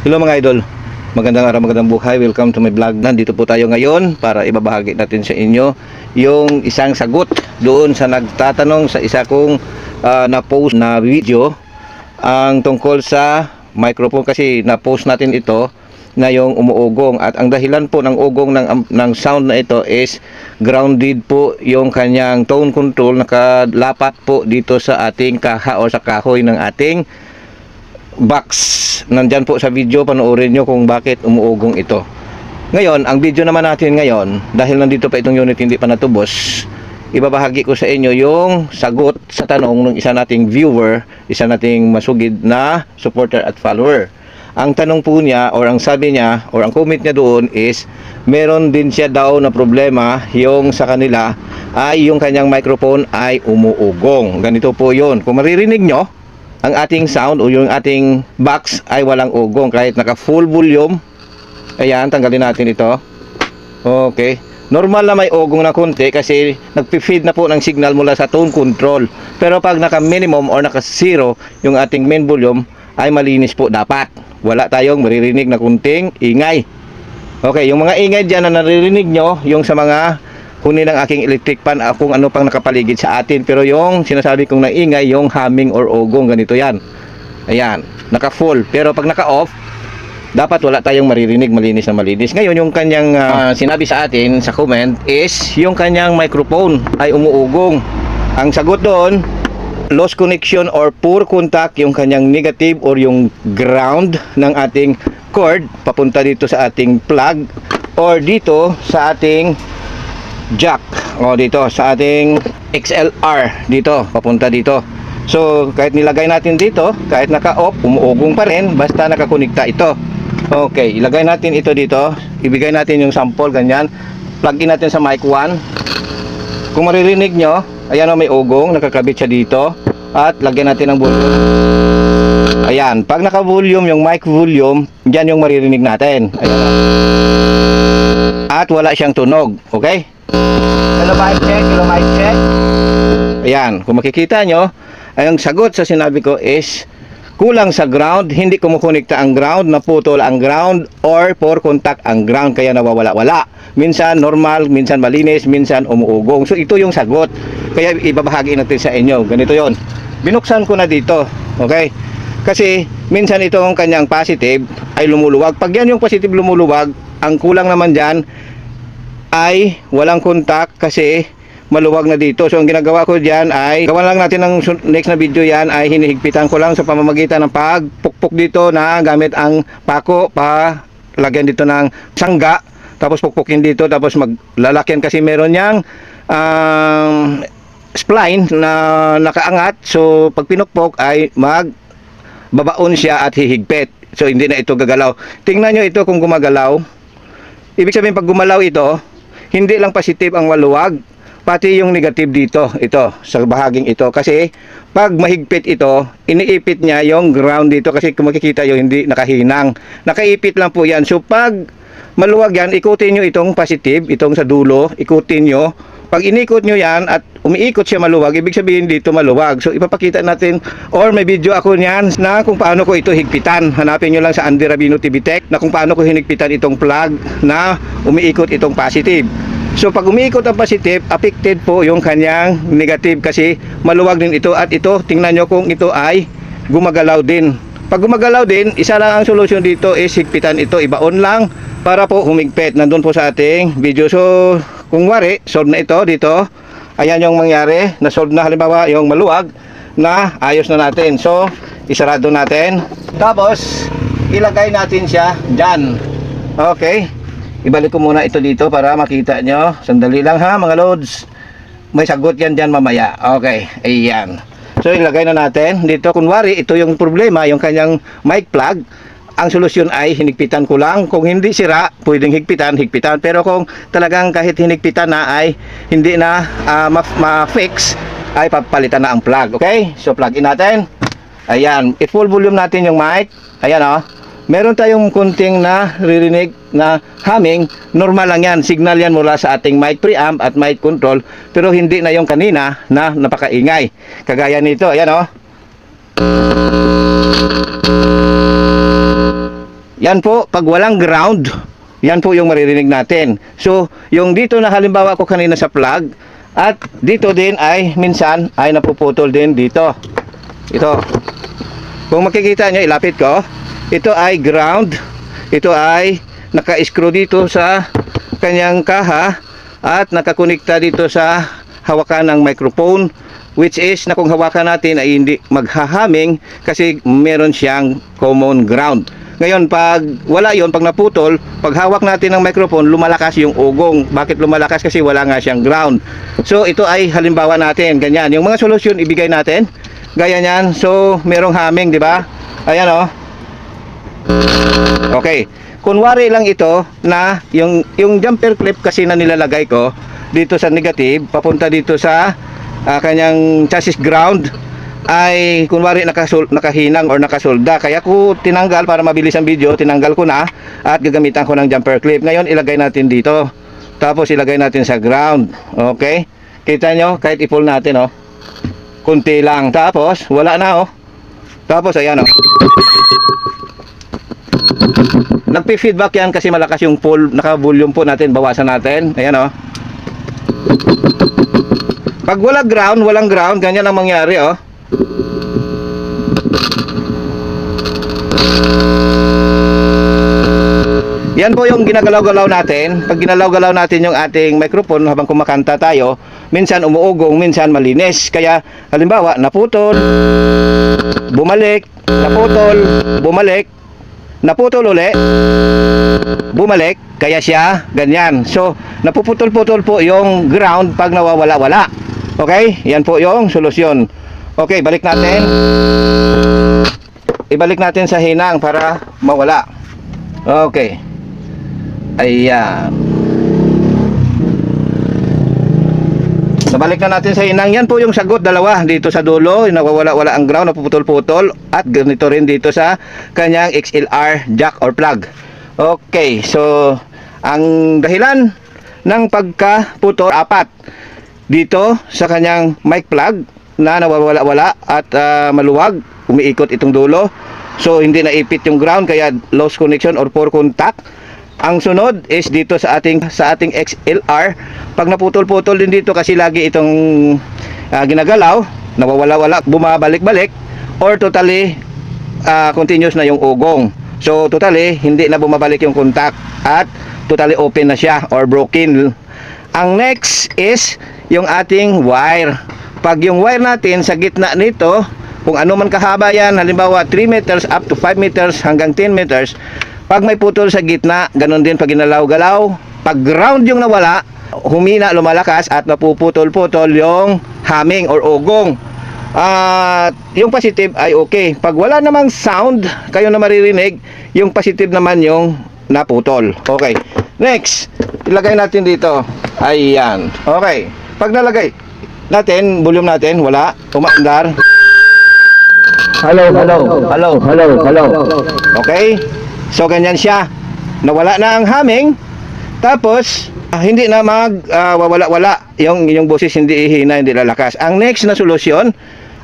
Hello mga idol, magandang araw, magandang buhay. Welcome to my vlog. Nandito po tayo ngayon para ibabahagi natin sa inyo yung isang sagot doon sa nagtatanong sa isa kong na-post na video ang tungkol sa microphone, kasi na-post natin ito na yung umuugong, at ang dahilan po ng ugong ng sound na ito is grounded po yung kanyang tone control, nakalapat po dito sa ating kaha o sa kahoy ng ating box. Nandyan po sa video, panoorin nyo kung bakit umuugong ito. Ngayon, ang video naman natin ngayon, dahil nandito pa itong unit hindi pa natubos, ibabahagi ko sa inyo yung sagot sa tanong ng isa nating viewer, isa nating masugid na supporter at follower. Ang tanong po niya, or ang sabi niya, or ang comment niya doon is, meron din siya daw na problema yung sa kanila ay yung kanyang microphone ay umuugong. Ganito po yun. Kung maririnig nyo, ang ating sound o yung ating box ay walang ugong kahit naka full volume. Ayan, tanggalin natin ito. Okay, normal na may ugong na konti kasi nagpi-feed na po ng signal mula sa tone control. Pero pag naka minimum or naka zero yung ating main volume ay malinis po dapat. Wala tayong maririnig na kunting ingay. Okay, yung mga ingay dyan na naririnig nyo, yung sa mga huni ng aking electric fan, kung ano pang nakapaligid sa atin. Pero yung sinasabi kong naingay, yung humming or ugong, ganito yan. Ayan, naka full. Pero pag naka off, dapat wala tayong maririnig, malinis na malinis. Ngayon, yung kanyang sinabi sa atin sa comment is yung kanyang microphone ay umuugong. Ang sagot doon, lost connection or poor contact yung kanyang negative or yung ground ng ating cord papunta dito sa ating plug or dito sa ating jack, o dito sa ating XLR, dito papunta dito. So kahit nilagay natin dito, kahit naka-off, umuugong pa rin basta nakakonekta ito. Okay, ilagay natin ito dito, ibigay natin yung sample ganyan, plug in natin sa mic 1. Kung maririnig nyo, ayan o, may ugong, nakakabit siya dito, at lagyan natin ng volume. Ayan, pag naka-volume yung mic volume, dyan yung maririnig natin. Ayan o. At wala siyang tunog, okay? Hello mic check, hello mic check. Ayan, kung makikita nyo, ang sagot sa sinabi ko is kulang sa ground, hindi kumukonekta ang ground, naputol ang ground, or poor contact ang ground, kaya nawawala-wala. Minsan normal, minsan malinis, minsan umuugong. So ito yung sagot, kaya ibabahagi natin sa inyo. Ganito yon. Binuksan ko na dito, okay? Kasi minsan itong kanyang positive ay lumuluwag. Pag yan yung positive lumuluwag, ang kulang naman dyan ay walang contact kasi maluwag na dito. So ang ginagawa ko dyan ay gawan lang natin ng next na video, yan ay hinihigpitan ko lang sa pamamagitan ng pagpukpok dito na gamit ang pako, pa lagyan dito ng sangga, tapos pukpukin dito, tapos maglalakyan kasi meron niyang spline na nakaangat. So pag pinukpok ay magbabaon siya at hihigpit. So hindi na ito gagalaw. Tingnan nyo ito kung gumagalaw. Ibig sabihin pag gumalaw ito, hindi lang positive ang maluwag, pati yung negative dito, ito, sa bahaging ito. Kasi pag mahigpit ito, iniipit niya yung ground dito. Kasi kung makikita yung hindi nakahinang, nakaipit lang po yan. So pag maluwag yan, ikutin nyo itong positive, itong sa dulo, ikutin nyo. Pag inikot nyo yan at umiikot siya maluwag, ibig sabihin dito maluwag. So ipapakita natin, or may video ako niyan na kung paano ko ito higpitan. Hanapin nyo lang sa Andy Rabino TV Tech na kung paano ko hinigpitan itong plug na umiikot itong positive. So pag umiikot ang positive, affected po yung kanyang negative kasi maluwag din ito. At ito, tingnan nyo kung ito ay gumagalaw din. Pag gumagalaw din, isa lang ang solusyon dito is higpitan ito, ibaon lang para po humigpit. Nandun po sa ating video. So kung wari, solve na ito dito. Ayan yung mangyari, na-solve na halimbawa yung maluwag, na ayos na natin. So isarado natin. Tapos ilagay natin siya dyan. Okay, ibalik ko muna ito dito para makita nyo. Sandali lang ha mga loads, may sagot yan dyan mamaya. Okay, ayan. So ilagay na natin dito. Kunwari ito yung problema, yung kanyang mic plug. Ang solusyon ay hinigpitan ko lang. Kung hindi sira, pwedeng higpitan. Pero kung talagang kahit hinigpitan na ay hindi na ma-fix, ay papalitan na ang plug. Okay, so plug in natin. Ayan, i-full volume natin yung mic. Ayan o, meron tayong kunting na ririnig na humming. Normal lang yan, signal yan mula sa ating mic preamp at mic control. Pero hindi na yung kanina na napakaingay. Kagaya nito, ayan o. Yan po, pag walang ground, yan po yung maririnig natin. So, yung dito na halimbawa ko kanina sa plug, at dito din ay minsan ay napuputol din dito. Ito. Kung makikita nyo, ilapit ko. Ito ay ground. Ito ay naka-screw dito sa kanyang kaha at nakakonekta dito sa hawakan ng microphone, which is na kung hawakan natin ay hindi maghahaming kasi meron siyang common ground. Ngayon, pag wala yon, pag naputol, pag hawak natin ng microphone, lumalakas yung ugong. Bakit lumalakas? Kasi wala nga siyang ground. So, ito ay halimbawa natin. Ganyan. Yung mga solusyon, ibigay natin. Gaya niyan. So, merong humming, di ba? Ayan, oh. Okay. Kunwari lang ito na yung jumper clip kasi na nilalagay ko dito sa negative, papunta dito sa kanyang chassis ground, ay kunwari nakahinang or nakasolda, kaya ko tinanggal para mabilis ang video, tinanggal ko na at gagamitan ko ng jumper clip. Ngayon ilagay natin dito, tapos ilagay natin sa ground. Okay, kita nyo kahit i-pull natin, oh, kunti lang, tapos wala na, oh, tapos ayan, oh, nagpi-feedback yan kasi malakas yung pull, naka-volume po natin, bawasan natin, ayan, oh. Pag walang ground, ganyan ang mangyari, oh. Yan po yung ginagalaw-galaw natin. Pag ginalaw-galaw natin yung ating microphone habang kumakanta tayo, minsan umuugong, minsan malinis. Kaya halimbawa, naputol, bumalik, naputol, bumalik, naputol uli, bumalik, kaya siya ganyan. So, napuputol-putol po yung ground pag nawawala-wala. Okay? Yan po yung solusyon. Okay, balik natin. Ibalik natin sa hinang para mawala. Okay. Ayan. Nabalik na natin sa hinang. Yan po yung sagot, dalawa. Dito sa dulo, nawawala-wala ang ground, napuputol-putol. At ganito rin dito sa kanyang XLR jack or plug. Okay, so ang dahilan ng pagkaputol, apat. Dito sa kanyang mic plug na nawawala-wala at maluwag, umiikot itong dulo. So hindi naipit yung ground, kaya lost connection or poor contact. Ang sunod is dito sa ating XLR, pag naputol-putol din dito kasi lagi itong ginagalaw, nawawala-wala, bumabalik-balik, or totally continuous na yung ugong. So totally hindi na bumabalik yung contact at totally open na siya or broken. Ang next is yung ating wire. Pag yung wire natin sa gitna nito, kung ano man kahaba yan, halimbawa 3 meters up to 5 meters hanggang 10 meters, pag may putol sa gitna, ganun din pag ginalaw-galaw. Pag ground yung nawala, humina, lumalakas at napuputol-putol yung humming or ugong. Yung positive ay okay. Pag wala namang sound kayo na maririnig, yung positive naman yung naputol. Okay, next, ilagay natin dito. Ayan, okay. Pag nalagay natin, volume natin, wala, umaandar. Hello. Okay, so ganyan siya. Nawala na ang humming. Tapos hindi na wawala-wala yung boses, hindi ihina, hindi lalakas. Ang next na solusyon,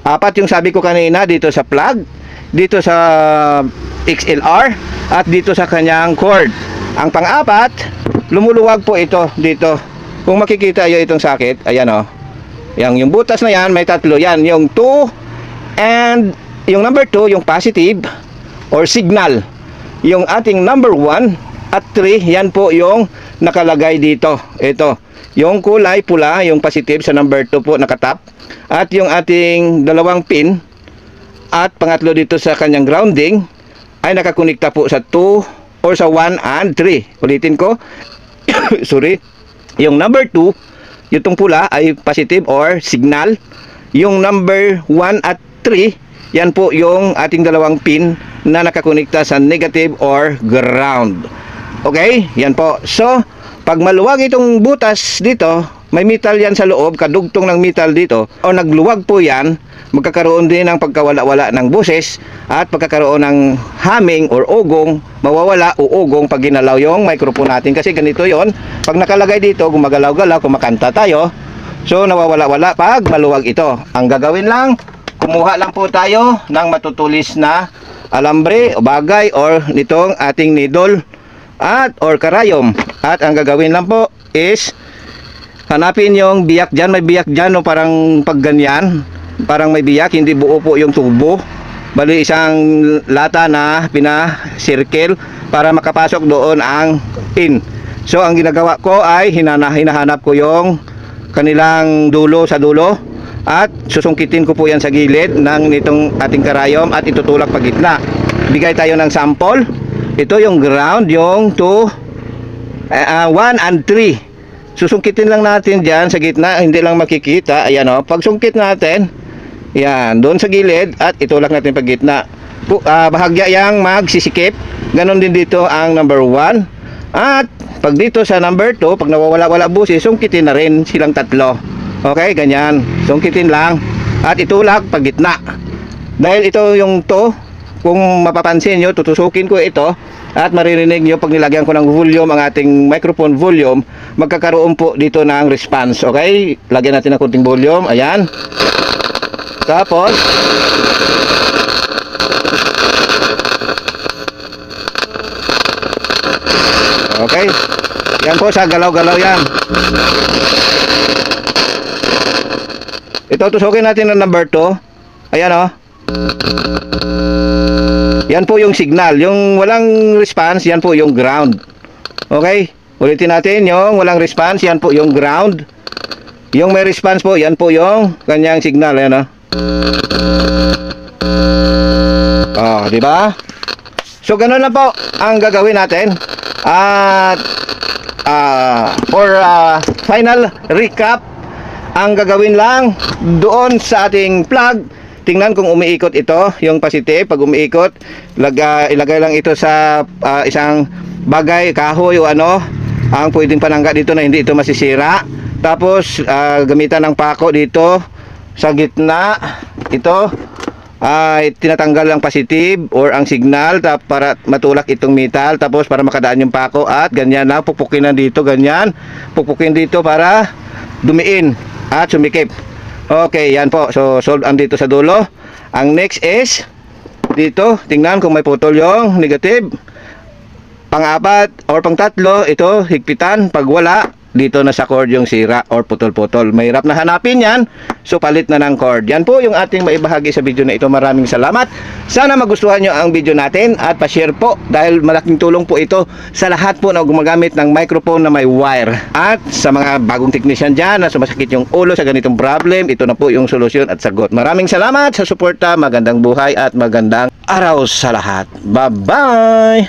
apat yung sabi ko kanina, dito sa plug, dito sa XLR, at dito sa kanyang cord. Ang pang-apat, lumuluwag po ito dito. Kung makikita nyo itong sakit, ayan, oh. Yung butas na yan, may tatlo yan. Yung 2 and yung number 2, yung positive or signal. Yung ating number 1 at 3, yan po yung nakalagay dito. Ito, yung kulay pula, yung positive sa number 2 po nakatap. At yung ating dalawang pin at pangatlo dito sa kanyang grounding ay nakakonekta po sa 2 or sa 1 and 3. Ulitin ko. Sorry. Yung number 2, itong pula ay positive or signal. Yung number 1 at 3, yan po yung ating dalawang pin na nakakonekta sa negative or ground. Okay, yan po. So, pag maluwag itong butas dito, may metal yan sa loob, kadugtong ng metal dito, o nagluwag po yan, magkakaroon din ng pagkawala-wala ng boses at pagkakaroon ng humming or ugong, mawawala o ugong pag ginalaw yung microphone natin. Kasi ganito yon, pag nakalagay dito, gumagalaw-galaw, kumakanta tayo, so nawawala-wala pag maluwag ito. Ang gagawin lang, kumuha lang po tayo ng matutulis na alambre o bagay or nitong ating needle at or karayom. At ang gagawin lang po is hanapin yung biyak dyan. May biyak dyan, no? Parang pag ganyan, parang may biyak, hindi buo po yung tubo. Bali isang lata na pina-circle para makapasok doon ang pin. So ang ginagawa ko ay hinahanap ko yung kanilang dulo sa dulo at susungkitin ko po yan sa gilid ng nitong ating karayom at itutulak pa gitna. Bigay tayo ng sample. Ito yung ground, yung 1 and 3. Susungkitin lang natin dyan sa gitna, hindi lang makikita. Ayan o, pag sungkit natin, yan, doon sa gilid at itulak natin pag gitna. Bahagya yang magsisikip. Ganon din dito ang number 1. At pag dito sa number 2, pag nawawala-wala busis, sungkitin na rin silang tatlo. Okay, ganyan. Sungkitin lang at itulak pag gitna. Dahil ito yung to, kung mapapansin nyo, tutusukin ko ito at maririnig nyo pag nilagyan ko ng volume, ang ating microphone volume, magkakaroon po dito ng response. Okay, lagyan natin ng konting volume. Ayan. Tapos okay, yan po sa galaw-galaw yan. Ito tusukin natin ng number 2. Ayan o. Yan po yung signal. Yung walang response, yan po yung ground. Okay, ulitin natin. Yung walang response, yan po yung ground. Yung may response po, yan po yung kanyang signal. Ayan o. Oh, di ba? So ganoon lang po ang gagawin natin. At for final recap, ang gagawin lang doon sa ating plug, tingnan kung umiikot ito, yung positive. Pag umiikot, ilagay lang ito sa isang bagay, kahoy o ano, ang pwedeng panangga dito na hindi ito masisira. Tapos gamitan ng pako dito sa gitna. Ito ay tinatanggal ang positive or ang signal para matulak itong metal, tapos para makadaan yung pako at ganyan na, pupukin na dito, ganyan, pupukin dito para dumiin at sumikip. Okay, yan po. So solve ang dito sa dulo. Ang next is dito, tingnan kung may putol yung negative. Pang-apat or pang-tatlo, ito higpitan. Pag wala, dito na sa cord yung sira or putol-putol. Mahirap na hanapin yan, so palit na ng cord. Yan po yung ating maibahagi sa video na ito. Maraming salamat. Sana magustuhan nyo ang video natin at pa-share po dahil malaking tulong po ito sa lahat po na gumagamit ng microphone na may wire. At sa mga bagong technician dyan na sumasakit yung ulo sa ganitong problem, ito na po yung solusyon at sagot. Maraming salamat sa suporta. Magandang buhay at magandang araw sa lahat. Bye-bye!